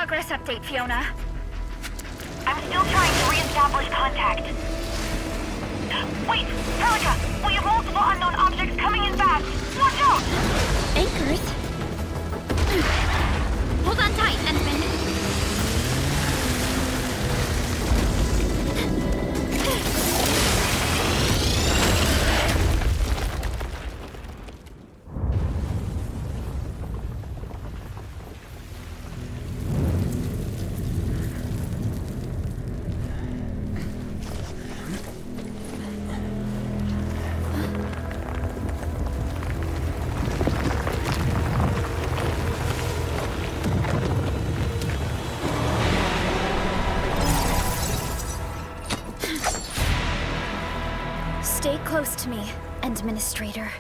Progress update, Fiona. I'm still trying to re-establish contact. Wait! Pelica! We have multiple unknown objects coming in fast! Watch out! Anchors? Hold on tight, Endman. Stay close to me, Administrator.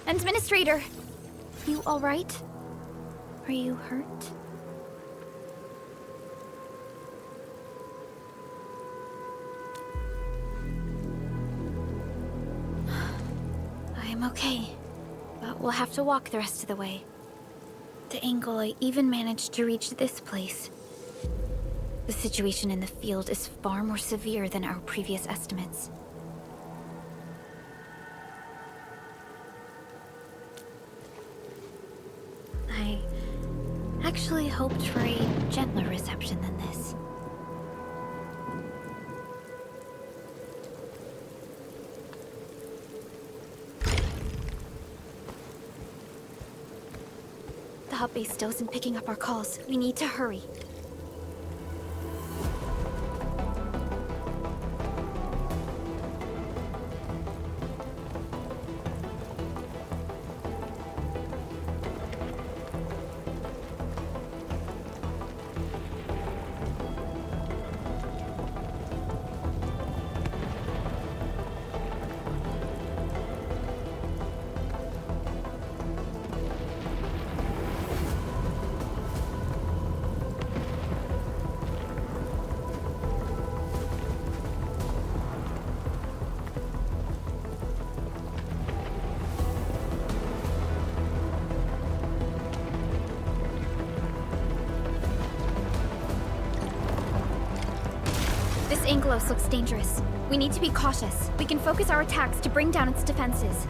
Administrator, you all right? Are you hurt? I'm okay, but we'll have to walk the rest of the way. The angle I even managed to reach this place. The situation in the field is far more severe than our previous estimates. I actually hoped for a gentler reception than this. The hub base still isn't picking up our calls. We need to hurry. This Angelos looks dangerous. We need to be cautious. We can focus our attacks to bring down its defenses.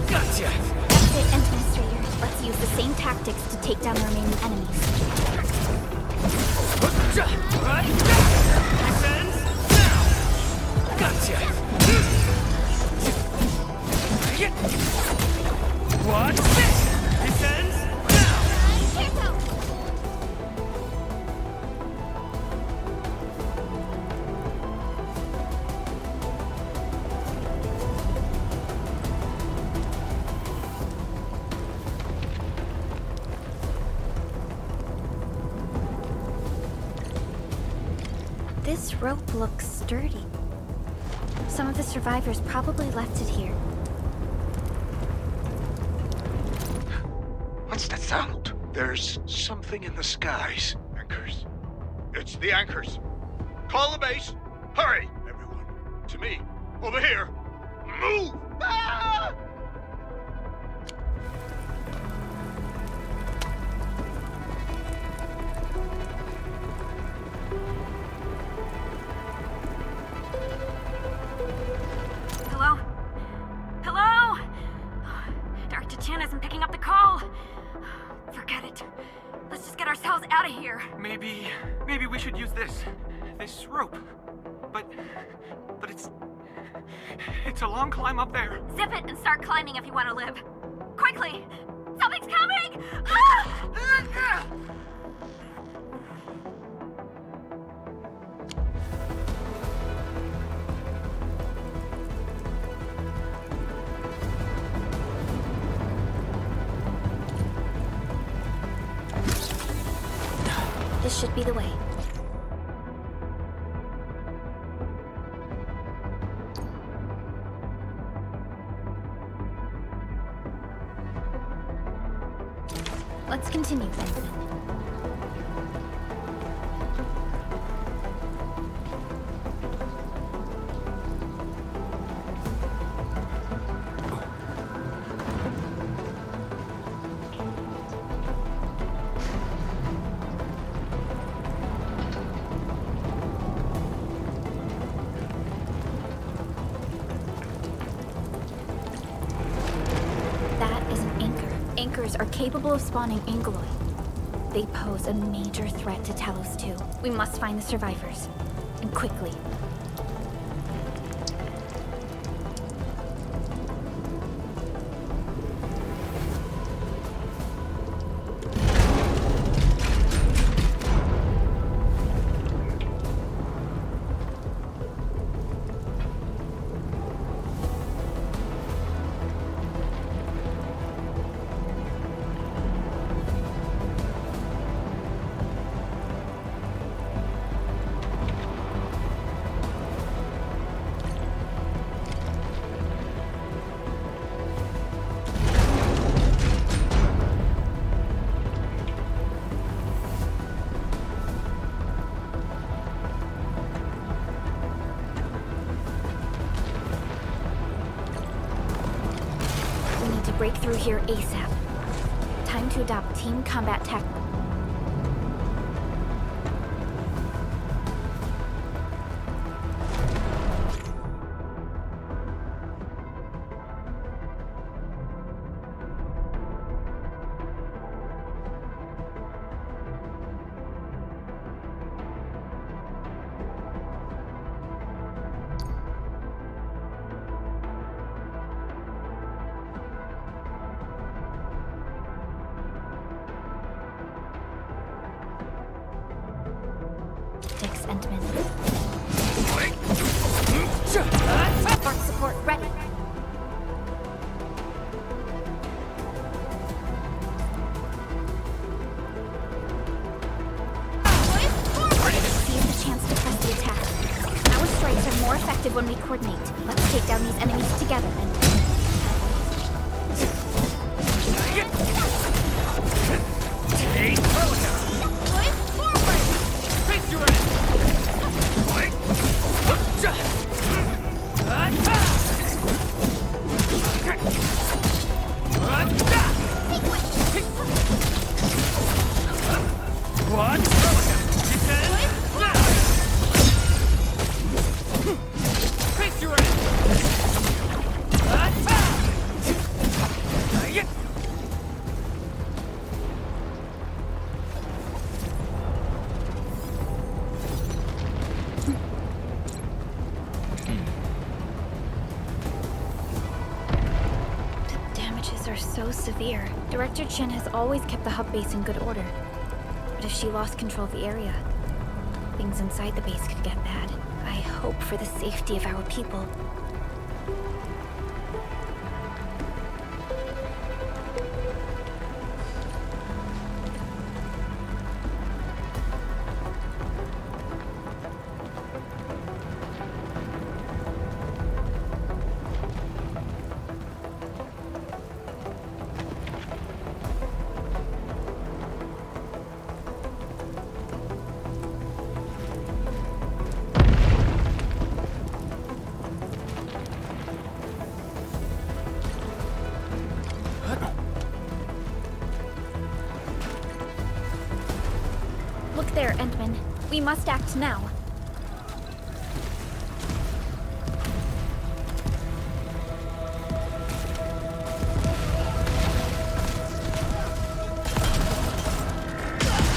That's it, Administrator. Let's use the same tactics to take down the remaining enemies. Descends now! Gotcha! Watch this! Descends now! This rope looks sturdy. Some of the survivors probably left it here. What's that sound? There's something in the skies. Anchors. It's the anchors. Call the base. Hurry, everyone. To me. Over here. Move! Ah! Hello? Hello? Dr. Chen isn't picking up the call. Forget it. Let's just get ourselves out of here. Maybe we should use this rope. But it's a long climb up there. Zip it and start climbing if you want to live. Quickly! Something's coming! Ah! This should be the way. Let's continue, Benjamin. That is an anchor. Anchors are capable of spawning Angoloi. They pose a major threat to Talos too. We must find the survivors. And quickly. Break through here ASAP. Time to adopt team combat tech. Endman. Support ready. Seize the chance to press the attack. Our strikes are more effective when we coordinate. Let's take down these enemies together and... Take face your enemy! What? Defend now! Face your enemy! So severe. Director Chen has always kept the hub base in good order. But if she lost control of the area, things inside the base could get bad. I hope for the safety of our people. Look there, Endman. We must act now.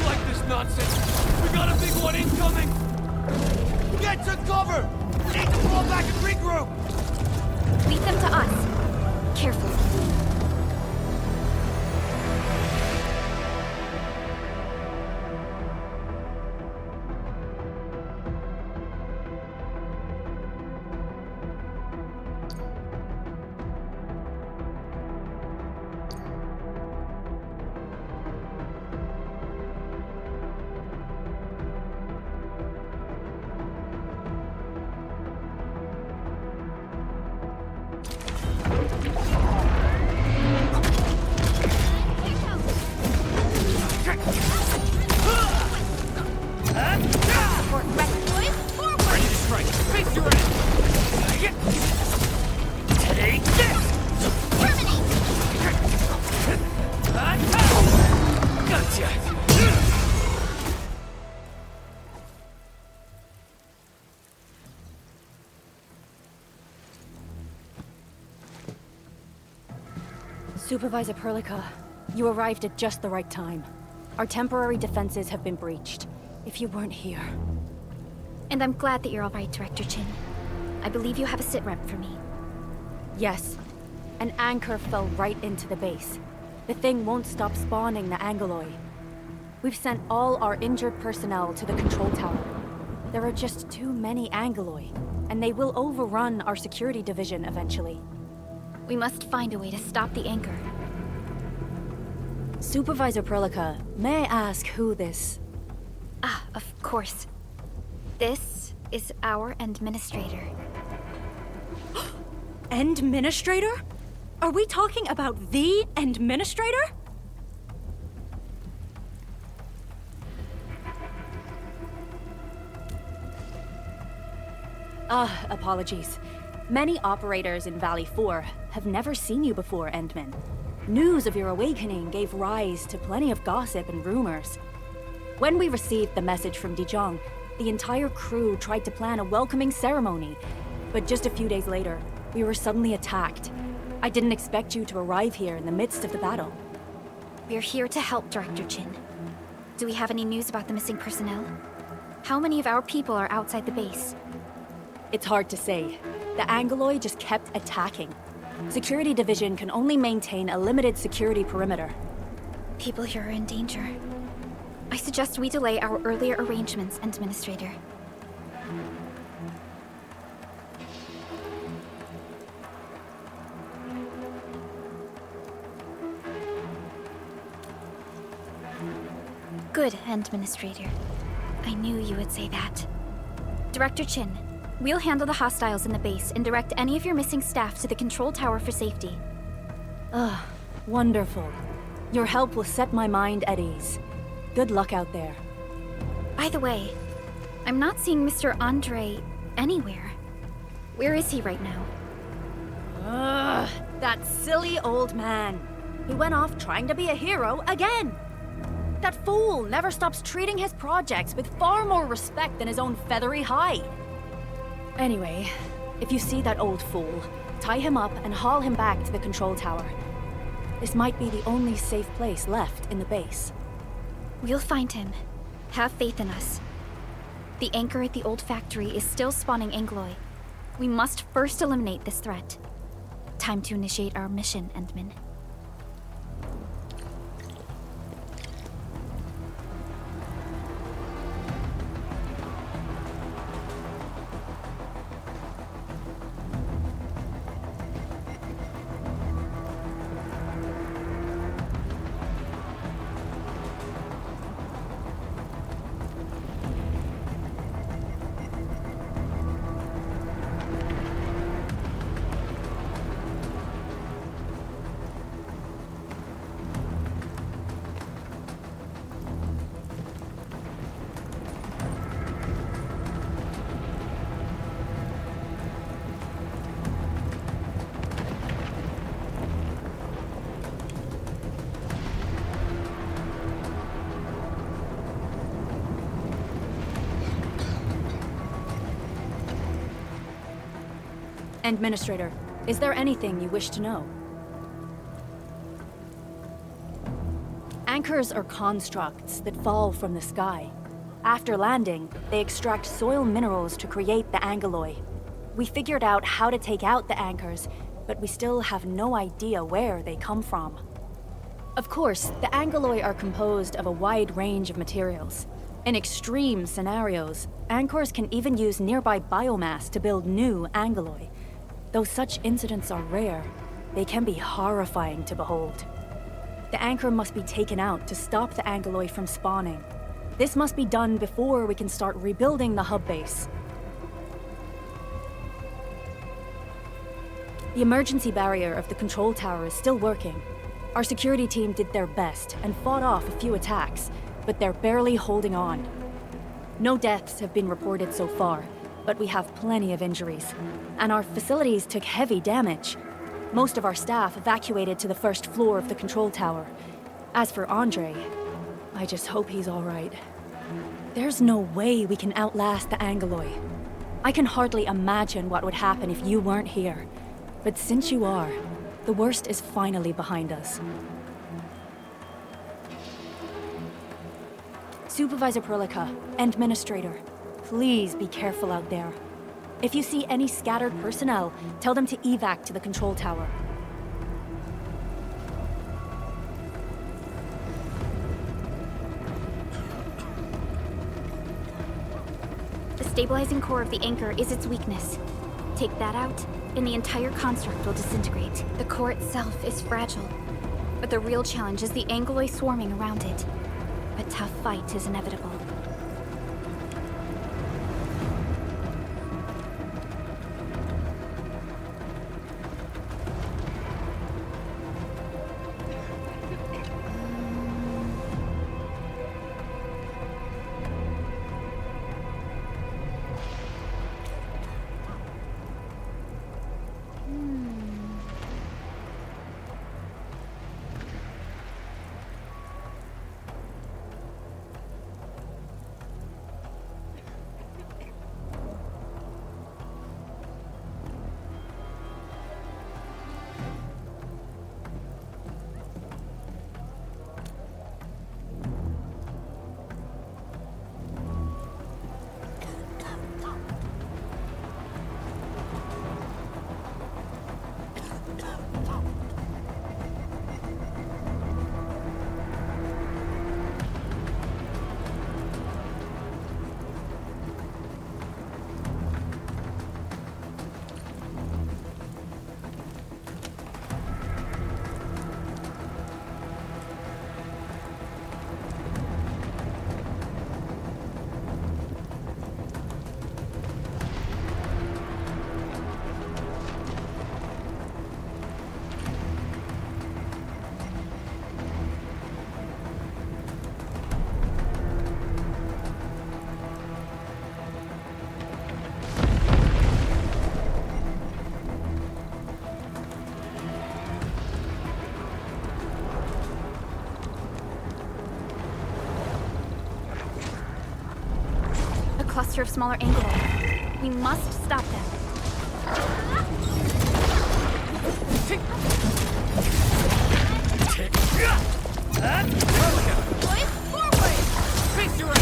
Like this nonsense! We got a big one incoming! Get to cover! We need to fall back and regroup! Lead them to us. Carefully. Supervisor Perlica, you arrived at just the right time. Our temporary defenses have been breached. If you weren't here... And I'm glad that you're all right, Director Chin. I believe you have a sit rep for me. Yes. An anchor fell right into the base. The thing won't stop spawning the Angoloi. We've sent all our injured personnel to the control tower. There are just too many Angoloi, and they will overrun our security division eventually. We must find a way to stop the anchor. Supervisor Perlica, may I ask who this... Ah, of course. This is our administrator. Administrator? Are we talking about the administrator? Apologies. Many operators in Valley 4 have never seen you before, Endman. News of your awakening gave rise to plenty of gossip and rumors. When we received the message from Dijon, the entire crew tried to plan a welcoming ceremony. But just a few days later, we were suddenly attacked. I didn't expect you to arrive here in the midst of the battle. We're here to help, Director Chin. Do we have any news about the missing personnel? How many of our people are outside the base? It's hard to say. The Angoloi just kept attacking. Security Division can only maintain a limited security perimeter. People here are in danger. I suggest we delay our earlier arrangements, Administrator. Good, Administrator. I knew you would say that. Director Chin, we'll handle the hostiles in the base and direct any of your missing staff to the control tower for safety. Wonderful. Your help will set my mind at ease. Good luck out there. By the way, I'm not seeing Mr. Andre anywhere. Where is he right now? That silly old man. He went off trying to be a hero again. That fool never stops treating his projects with far more respect than his own feathery hide. Anyway, if you see that old fool, tie him up and haul him back to the control tower. This might be the only safe place left in the base. We'll find him. Have faith in us. The anchor at the old factory is still spawning Angoloi. We must first eliminate this threat. Time to initiate our mission, Endman. Administrator, is there anything you wish to know? Anchors are constructs that fall from the sky. After landing, they extract soil minerals to create the angeloi. We figured out how to take out the anchors, but we still have no idea where they come from. Of course, the angeloi are composed of a wide range of materials. In extreme scenarios, anchors can even use nearby biomass to build new angeloi. Though such incidents are rare, they can be horrifying to behold. The anchor must be taken out to stop the angeloi from spawning. This must be done before we can start rebuilding the hub base. The emergency barrier of the control tower is still working. Our security team did their best and fought off a few attacks, but they're barely holding on. No deaths have been reported so far, but we have plenty of injuries, and our facilities took heavy damage. Most of our staff evacuated to the first floor of the control tower. As for Andre, I just hope he's all right. There's no way we can outlast the angeloi. I can hardly imagine what would happen if you weren't here. But since you are, the worst is finally behind us. Supervisor Perlica, Administrator, please be careful out there. If you see any scattered personnel, tell them to evac to the control tower. The stabilizing core of the anchor is its weakness. Take that out, and the entire construct will disintegrate. The core itself is fragile, but the real challenge is the angeloi swarming around it. A tough fight is inevitable. Cluster of smaller angeloi. We must stop them. Boys, forward! Face your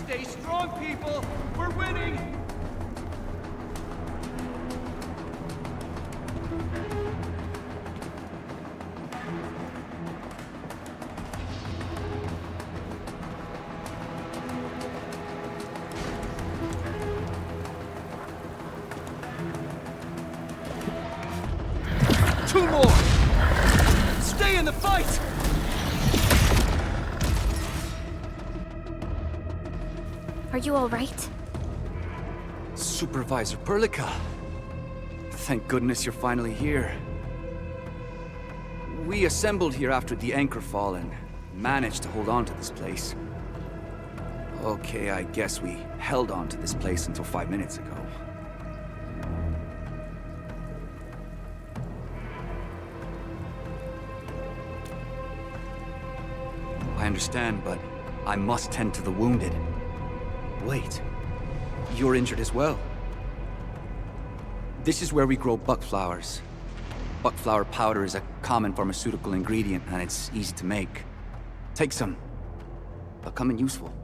Stay strong, people! We're winning! Two more! Stay in the fight! Are you all right? Supervisor Perlica. Thank goodness you're finally here. We assembled here after the anchor fall and managed to hold on to this place. Okay, I guess we held on to this place until 5 minutes ago. I understand, but I must tend to the wounded. Wait, you're injured as well. This is where we grow buckflowers. Buckflower powder is a common pharmaceutical ingredient, and it's easy to make. Take some. They'll come in useful.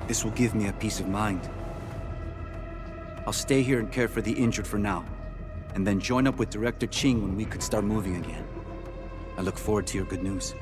This will give me a peace of mind. I'll stay here and care for the injured for now, and then join up with Director Ching when we could start moving again. I look forward to your good news.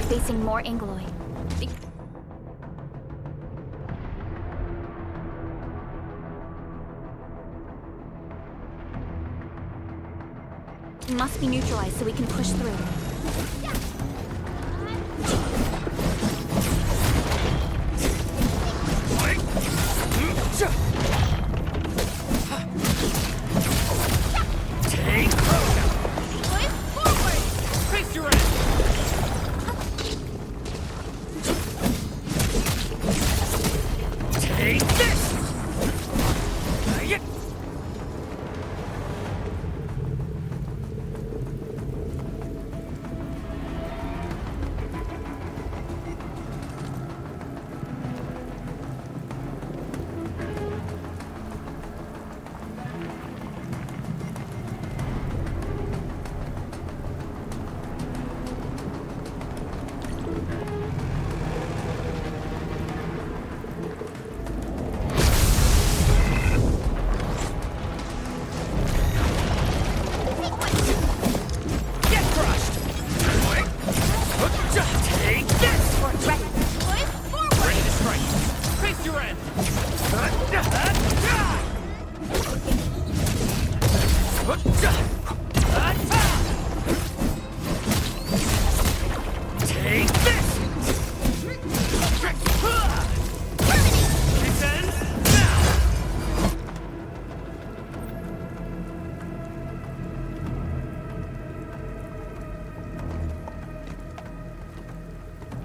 Facing more Angloy. It must be neutralized so we can push through. Take forward! Face your end! Take this!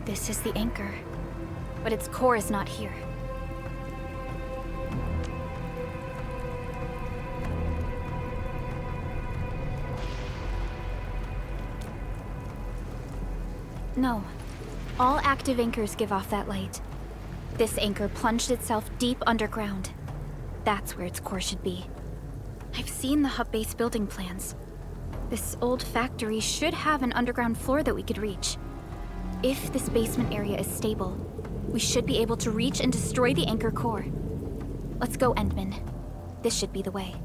This is the anchor, but its core is not here. No. All active anchors give off that light. This anchor plunged itself deep underground. That's where its core should be. I've seen the hub base building plans. This old factory should have an underground floor that we could reach. If this basement area is stable, we should be able to reach and destroy the anchor core. Let's go, Endman. This should be the way.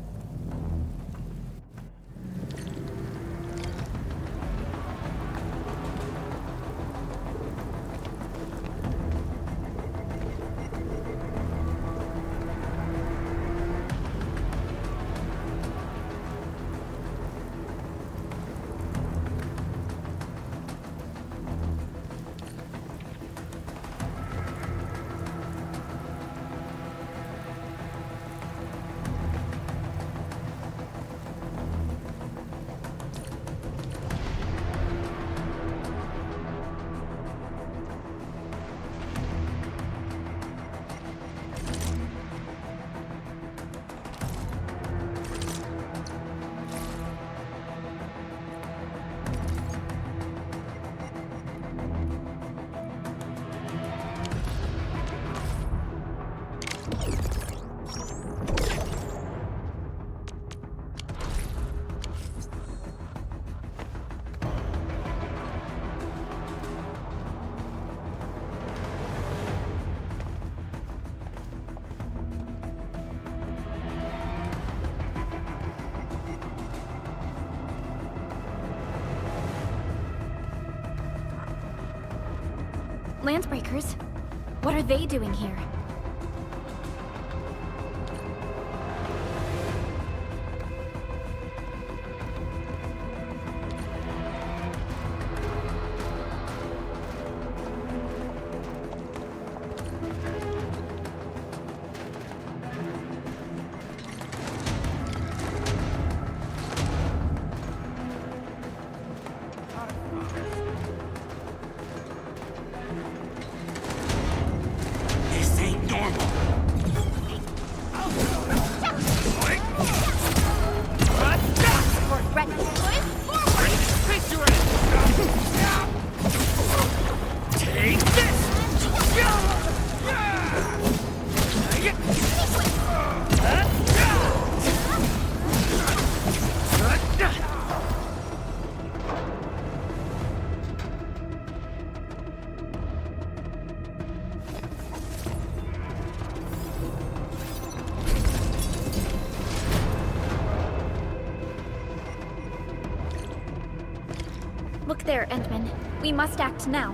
Landbreakers? What are they doing here? Look there, Endman. We must act now.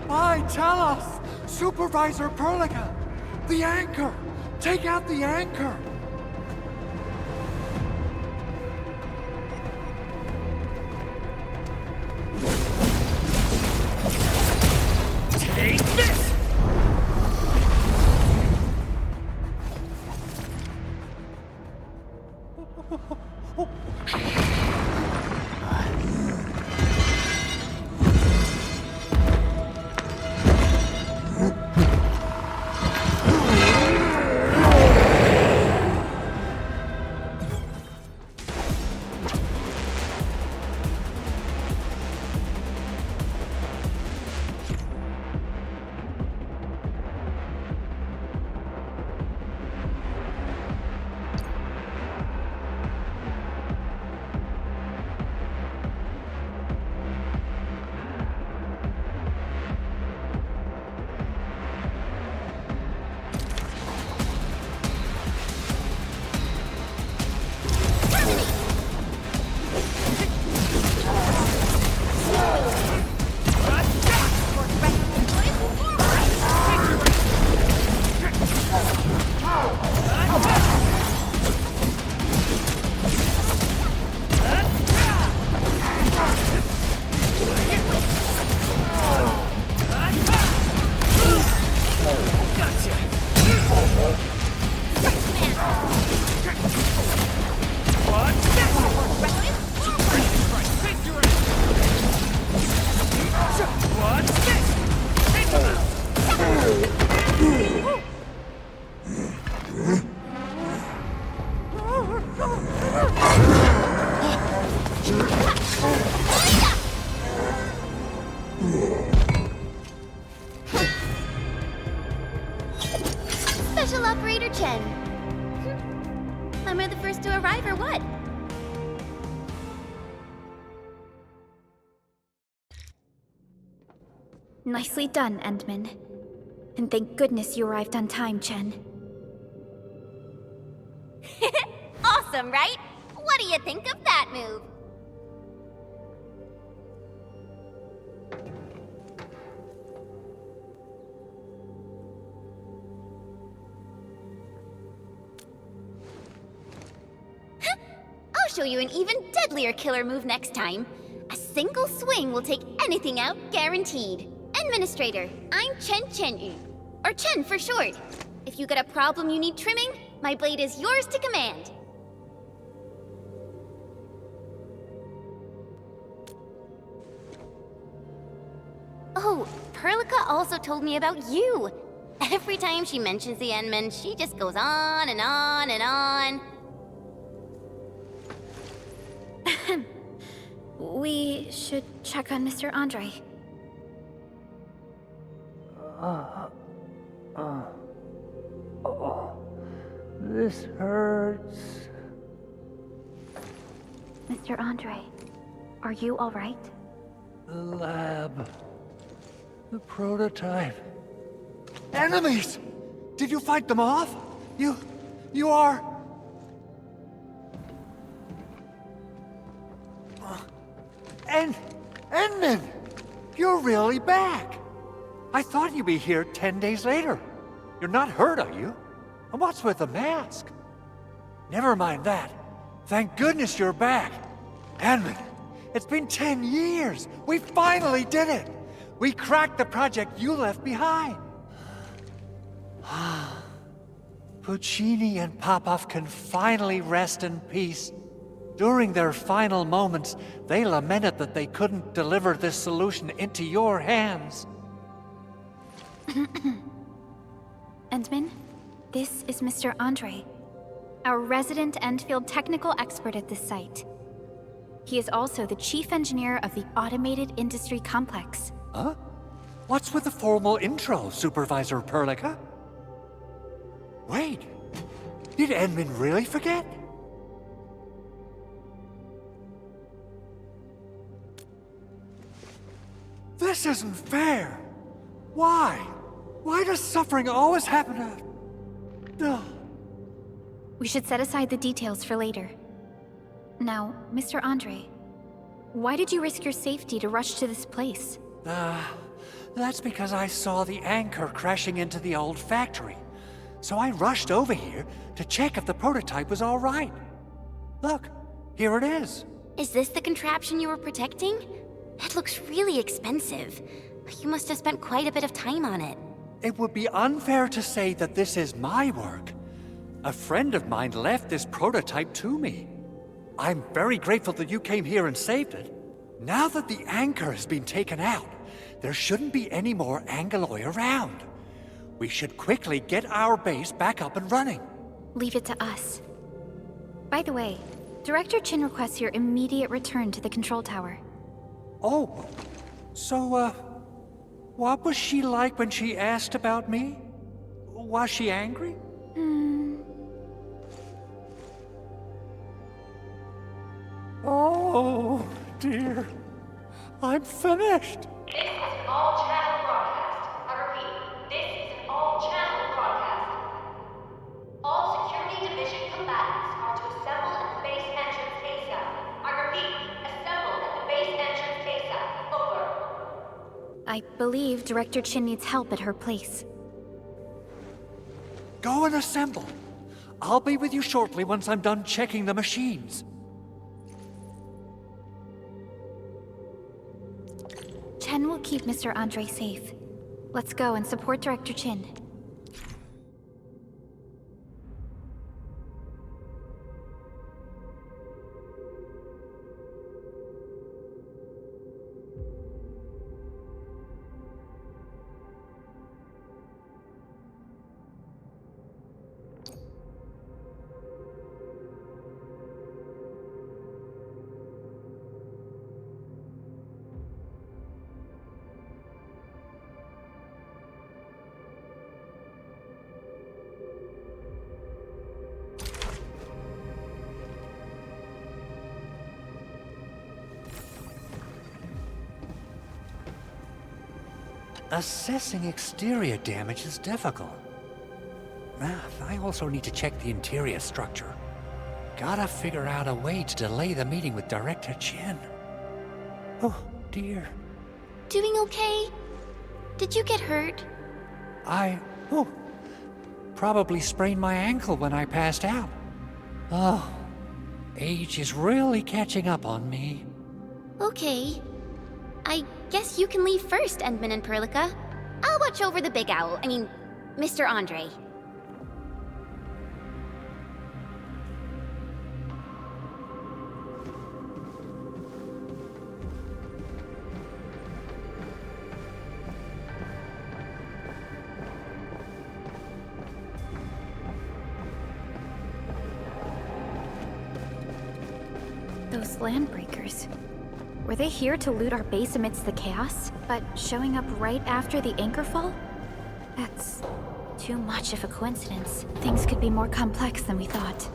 Why, tell us! Supervisor Perlica! The anchor! Take out the anchor! Take this! Special Operator Chen. Am I the first to arrive or what? Nicely done, Endman. And thank goodness you arrived on time, Chen. Awesome, right? What do you think of that move? I'll show you an even deadlier killer move next time. A single swing will take anything out, guaranteed. Administrator, I'm Chen, or Chen for short. If you got a problem you need trimming, my blade is yours to command. Oh, Perlica also told me about you. Every time she mentions the Endman, she just goes on and on and on. We should check on Mr. Andre. This hurts. Mr. Andre, are you all right? The lab. The prototype. Enemies! Did you fight them off? You are... Endman! You're really back! I thought you'd be here 10 days later. You're not hurt, are you? And what's with the mask? Never mind that. Thank goodness you're back. Endman, it's been 10 years. We finally did it. We cracked the project you left behind. Puccini and Popov can finally rest in peace. During their final moments, they lamented that they couldn't deliver this solution into your hands. Endman, this is Mr. Andre, our resident Endfield technical expert at this site. He is also the chief engineer of the Automated Industry Complex. Huh? What's with the formal intro, Supervisor Perlica? Wait, did Endman really forget? This isn't fair. Why? Why does suffering always happen to... We should set aside the details for later. Now, Mr. Andre, why did you risk your safety to rush to this place? That's because I saw the anchor crashing into the old factory. So I rushed over here to check if the prototype was all right. Look, here it is. Is this the contraption you were protecting? It looks really expensive. You must have spent quite a bit of time on it. It would be unfair to say that this is my work. A friend of mine left this prototype to me. I'm very grateful that you came here and saved it. Now that the anchor has been taken out, there shouldn't be any more Angeloi around. We should quickly get our base back up and running. Leave it to us. By the way, Director Chin requests your immediate return to the control tower. Oh, so, what was she like when she asked about me? Was she angry? Oh, dear. I'm finished. This is an all-channel broadcast. I repeat, this is an all-channel broadcast. All Security Division combatants are to assemble at the base entrance ASAP. I repeat, assemble at the base entrance ASAP. Over. I believe Director Chin needs help at her place. Go and assemble. I'll be with you shortly once I'm done checking the machines. Chen will keep Mr. Andre safe. Let's go and support Director Chin. Assessing exterior damage is difficult. I also need to check the interior structure. Gotta figure out a way to delay the meeting with Director Chin. Oh, dear. Doing okay? Did you get hurt? Probably sprained my ankle when I passed out. Oh, age is really catching up on me. Okay. I guess you can leave first, Endman and Perlica. I'll watch over the big owl. Mr. Andre. Those landbreakers. Were they here to loot our base amidst the chaos, but showing up right after the anchor fall? That's too much of a coincidence. Things could be more complex than we thought.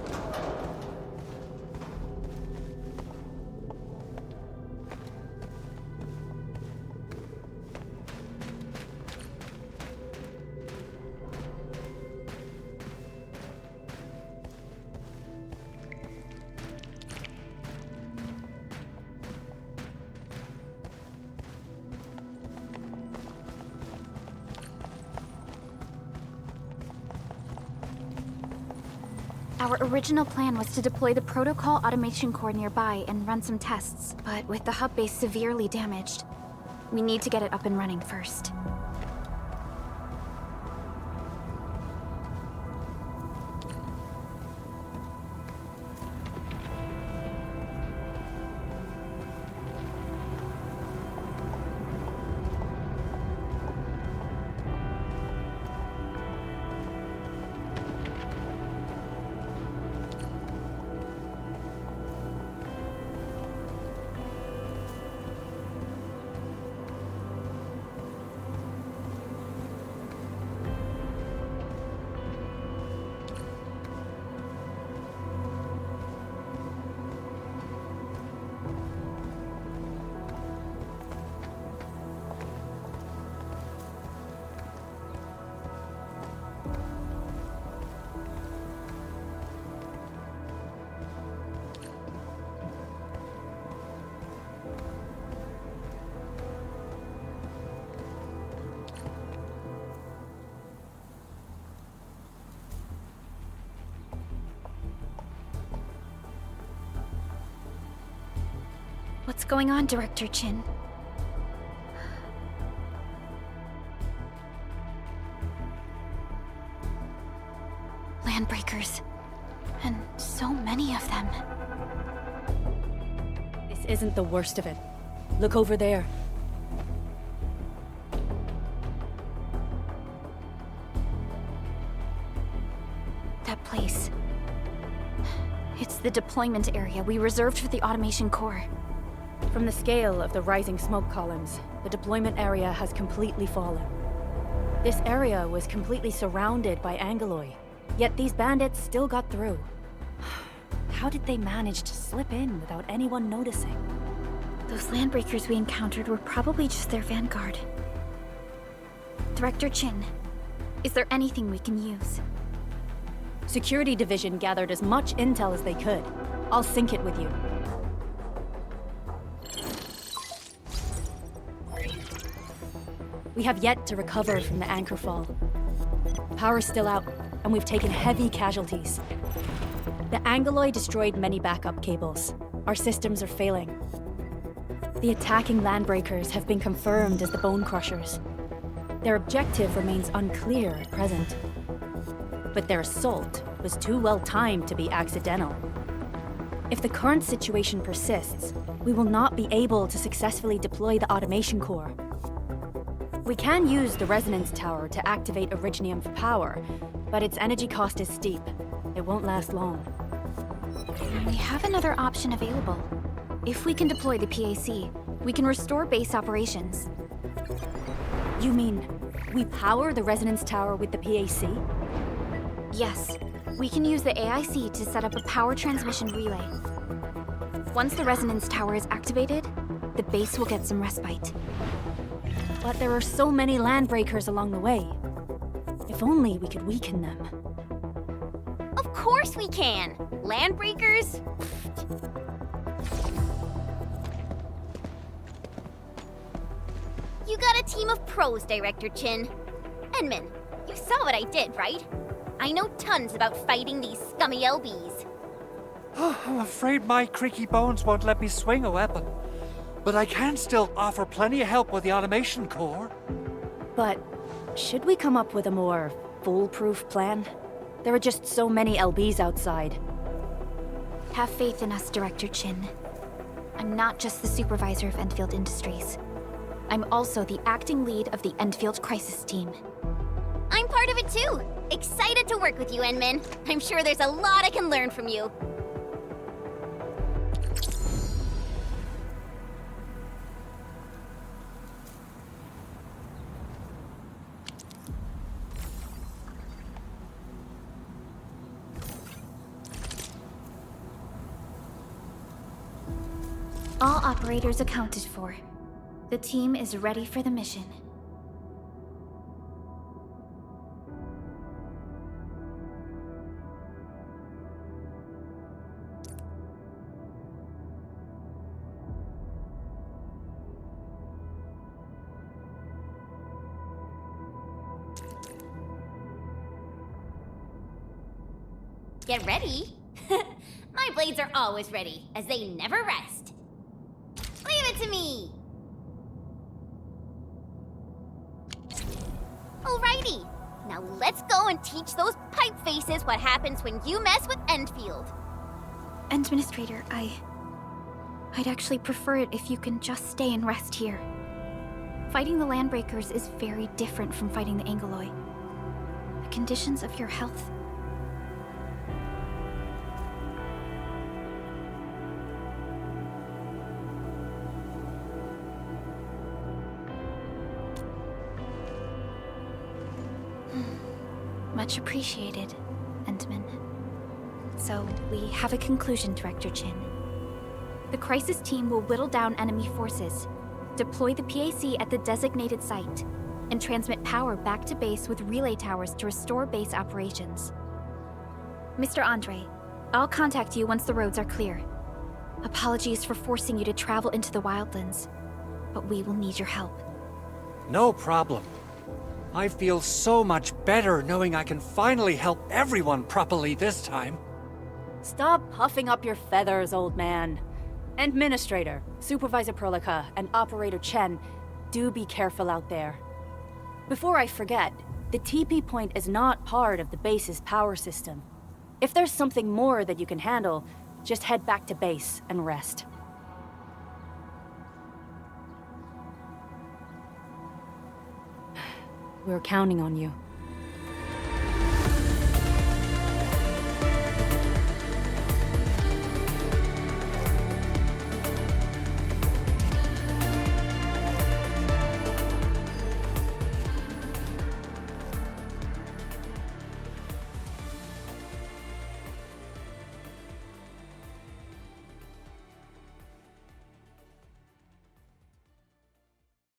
Our original plan was to deploy the protocol automation core nearby and run some tests, but with the hub base severely damaged, we need to get it up and running first. What's going on, Director Chin? Landbreakers. And so many of them. This isn't the worst of it. Look over there. That place. It's the deployment area we reserved for the automation core. From the scale of the rising smoke columns, the deployment area has completely fallen. This area was completely surrounded by Angoloi, yet these bandits still got through. How did they manage to slip in without anyone noticing? Those landbreakers we encountered were probably just their vanguard. Director Chin, is there anything we can use? Security Division gathered as much intel as they could. I'll sync it with you. We have yet to recover from the anchor fall. Power's still out, and we've taken heavy casualties. The Angoloi destroyed many backup cables. Our systems are failing. The attacking landbreakers have been confirmed as the Bone Crushers. Their objective remains unclear at present. But their assault was too well timed to be accidental. If the current situation persists, we will not be able to successfully deploy the automation core. We can use the resonance tower to activate Originium for power, but its energy cost is steep. It won't last long. We have another option available. If we can deploy the PAC, we can restore base operations. You mean, we power the resonance tower with the PAC? Yes, we can use the AIC to set up a power transmission relay. Once the resonance tower is activated, the base will get some respite. But there are so many landbreakers along the way. If only we could weaken them. Of course we can! Landbreakers? You got a team of pros, Director Chin. Enman, you saw what I did, right? I know tons about fighting these scummy LBs. I'm afraid my creaky bones won't let me swing a weapon. But I can still offer plenty of help with the automation core. But should we come up with a more foolproof plan? There are just so many LBs outside. Have faith in us, Director Chin. I'm not just the supervisor of Endfield Industries. I'm also the acting lead of the Endfield Crisis Team. I'm part of it too! Excited to work with you, Enman. I'm sure there's a lot I can learn from you. All operators accounted for. The team is ready for the mission. Get ready? My blades are always ready, as they never rest. Leave it to me! Alrighty, now let's go and teach those pipe faces what happens when you mess with Endfield. Administrator, I'd actually prefer it if you can just stay and rest here. Fighting the Landbreakers is very different from fighting the Angoloi. The conditions of your health... Much appreciated, Endman. So, we have a conclusion, Director Chin. The Crisis Team will whittle down enemy forces, deploy the PAC at the designated site, and transmit power back to base with relay towers to restore base operations. Mr. Andre, I'll contact you once the roads are clear. Apologies for forcing you to travel into the wildlands, but we will need your help. No problem. I feel so much better knowing I can finally help everyone properly this time. Stop puffing up your feathers, old man. Administrator, Supervisor Prolika, and Operator Chen, do be careful out there. Before I forget, the TP point is not part of the base's power system. If there's something more that you can handle, just head back to base and rest. We're counting on you.